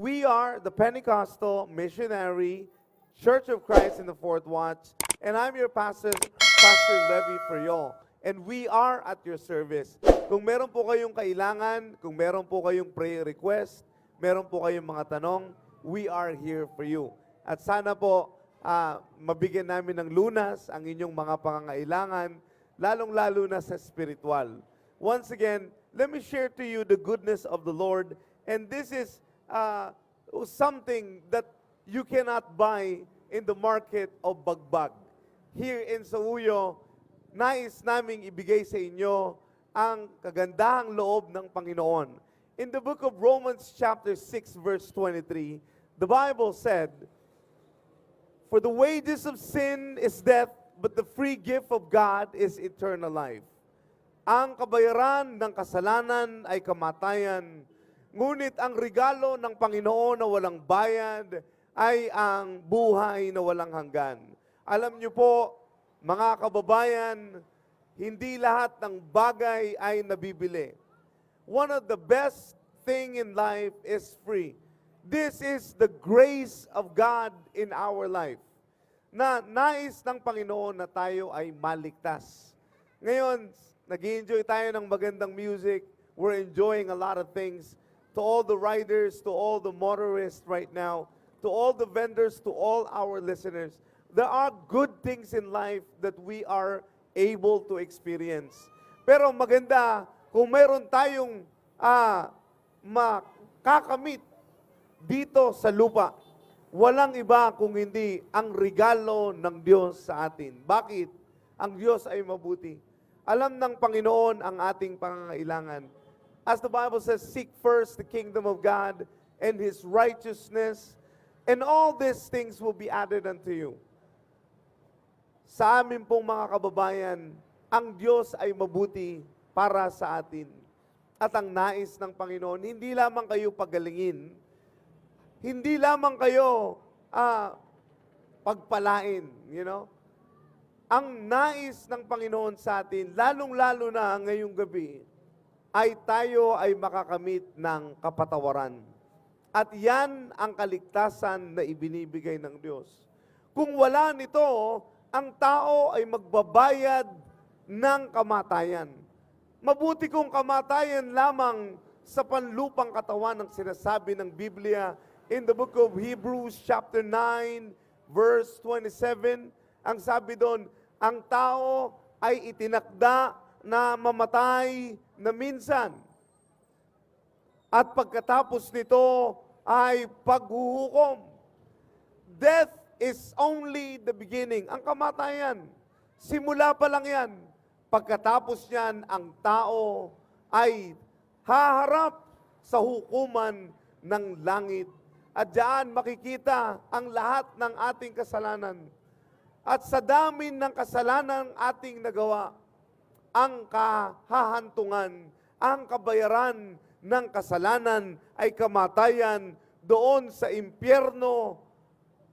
We are the Pentecostal Missionary Church of Christ in the Fourth Watch, and I'm your pastor, Pastor Levi Friol. And we are at your service. Kung meron po kayong kailangan, kung meron po kayong prayer request, meron po kayong mga tanong, we are here for you. At sana po, mabigyan namin ng lunas ang inyong mga pangangailangan, lalong-lalo na sa spiritual. Once again, let me share to you the goodness of the Lord. And this is something that you cannot buy in the market of Bagbag. Here in Sauyo, nais naming ibigay sa inyo ang kagandahang loob ng Panginoon. In the book of Romans chapter 6 verse 23, the Bible said, "For the wages of sin is death, but the free gift of God is eternal life." Ang kabayaran ng kasalanan ay kamatayan, ngunit ang regalo ng Panginoon na walang bayad ay ang buhay na walang hanggan. Alam niyo po, mga kababayan, hindi lahat ng bagay ay nabibili. One of the best thing in life is free. This is the grace of God in our life, na nais ng Panginoon na tayo ay maligtas. Ngayon, nag-enjoy tayo ng magandang music. We're enjoying a lot of things. To all the riders, to all the motorists right now, to all the vendors, to all our listeners, there are good things in life that we are able to experience. Pero maganda kung mayroon tayong makakamit dito sa lupa. Walang iba kung hindi ang regalo ng Diyos sa atin. Bakit? Ang Diyos ay mabuti. Alam ng Panginoon ang ating pangangailangan. As the Bible says, seek first the kingdom of God and His righteousness, and all these things will be added unto you. Sa amin pong mga kababayan, ang Diyos ay mabuti para sa atin. At ang nais ng Panginoon, hindi lamang kayo pagalingin, hindi lamang kayo pagpalain, you know? Ang nais ng Panginoon sa atin, lalong-lalo na ngayong gabi, ay tayo ay makakamit ng kapatawaran. At yan ang kaligtasan na ibinibigay ng Diyos. Kung wala nito, ang tao ay magbabayad ng kamatayan. Mabuti kung kamatayan lamang sa panlupang katawan ang sinasabi ng Biblia in the book of Hebrews chapter 9 verse 27. Ang sabi doon, ang tao ay itinakda na mamatay na minsan. At pagkatapos nito ay paghuhukom. Death is only the beginning. Ang kamatayan, simula pa lang yan. Pagkatapos niyan, ang tao ay haharap sa hukuman ng langit. At diyan makikita ang lahat ng ating kasalanan. At sa dami ng kasalanan ating nagawa, ang kahahantungan, ang kabayaran ng kasalanan ay kamatayan doon sa impyerno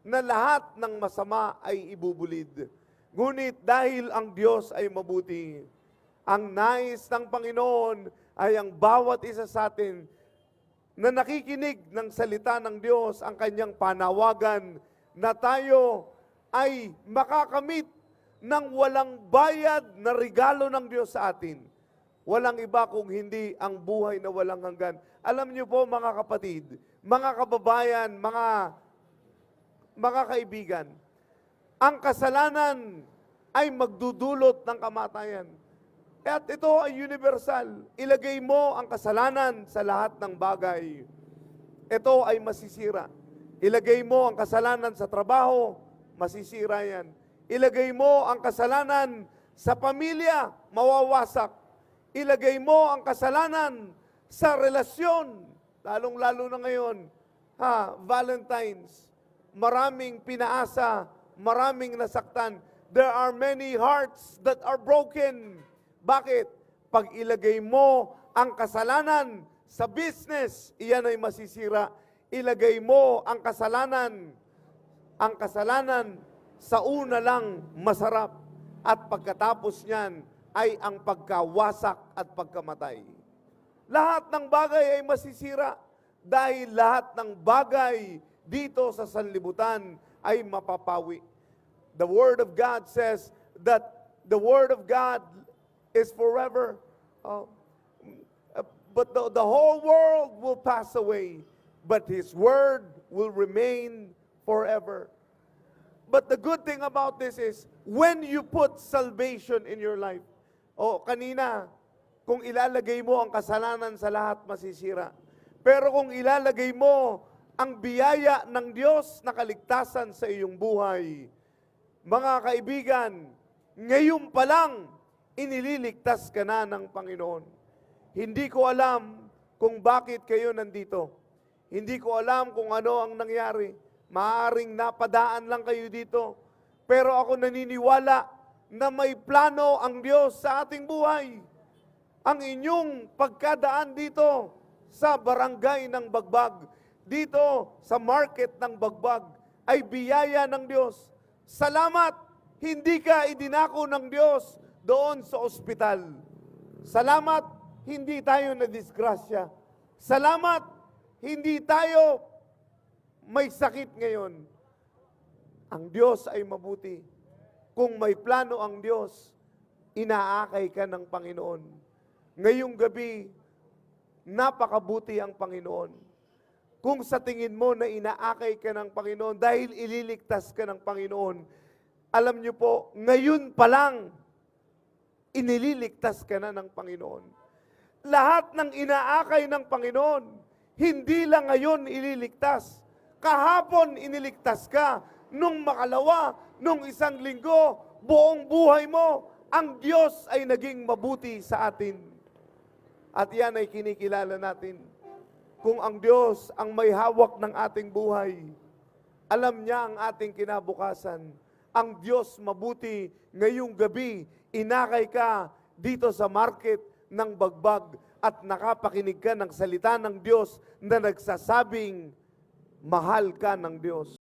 na lahat ng masama ay ibubulid. Ngunit dahil ang Diyos ay mabuti, ang nais ng Panginoon ay ang bawat isa sa atin na nakikinig ng salita ng Diyos, ang kanyang panawagan na tayo ay makakamit ng walang bayad na regalo ng Diyos sa atin. Walang iba kung hindi ang buhay na walang hanggan. Alam niyo po mga kapatid, mga kababayan, mga kaibigan, ang kasalanan ay magdudulot ng kamatayan. At ito ay universal. Ilagay mo ang kasalanan sa lahat ng bagay. Ito ay masisira. Ilagay mo ang kasalanan sa trabaho, masisira yan. Ilagay mo ang kasalanan sa pamilya, mawawasak. Ilagay mo ang kasalanan sa relasyon, lalong-lalo na ngayon, Valentine's. Maraming pinaasa, maraming nasaktan. There are many hearts that are broken. Bakit? Pag ilagay mo ang kasalanan sa business, iyan ay masisira. Ilagay mo ang kasalanan sa una lang masarap at pagkatapos niyan ay ang pagkawasak at pagkamatay. Lahat ng bagay ay masisira. dahil lahat ng bagay dito sa sanlibutan ay mapapawi. The Word of God says that the Word of God is forever. But the whole world will pass away, but His Word will remain forever. But the good thing about this is, when you put salvation in your life, kanina, kung ilalagay mo ang kasalanan sa lahat, masisira. Pero kung ilalagay mo ang biyaya ng Diyos na kaligtasan sa iyong buhay, mga kaibigan, ngayon pa lang, inililigtas ka na ng Panginoon. Hindi ko alam kung bakit kayo nandito. Hindi ko alam kung ano ang nangyari. Maaaring napadaan lang kayo dito. Pero ako naniniwala na may plano ang Diyos sa ating buhay. Ang inyong pagkadaan dito sa barangay ng Bagbag, dito sa market ng Bagbag, ay biyaya ng Diyos. Salamat, hindi ka idinako ng Diyos doon sa ospital. Salamat, hindi tayo na-disgrasya. Salamat, hindi tayo may sakit ngayon. Ang Diyos ay mabuti. Kung may plano ang Diyos, inaakay ka ng Panginoon. Ngayong gabi, napakabuti ang Panginoon. Kung sa tingin mo na inaakay ka ng Panginoon dahil ililigtas ka ng Panginoon, alam niyo po, ngayon pa lang, inililigtas ka na ng Panginoon. Lahat ng inaakay ng Panginoon, hindi lang ngayon ililigtas. Kahapon iniligtas ka, nung makalawa, nung isang linggo, buong buhay mo, ang Diyos ay naging mabuti sa atin. At yan ay kinikilala natin. Kung ang Diyos ang may hawak ng ating buhay, alam niya ang ating kinabukasan. Ang Diyos mabuti, ngayong gabi, inakay ka dito sa market ng Bagbag at nakapakinig ka ng salita ng Diyos na nagsasabing, mahal ka ng Diyos.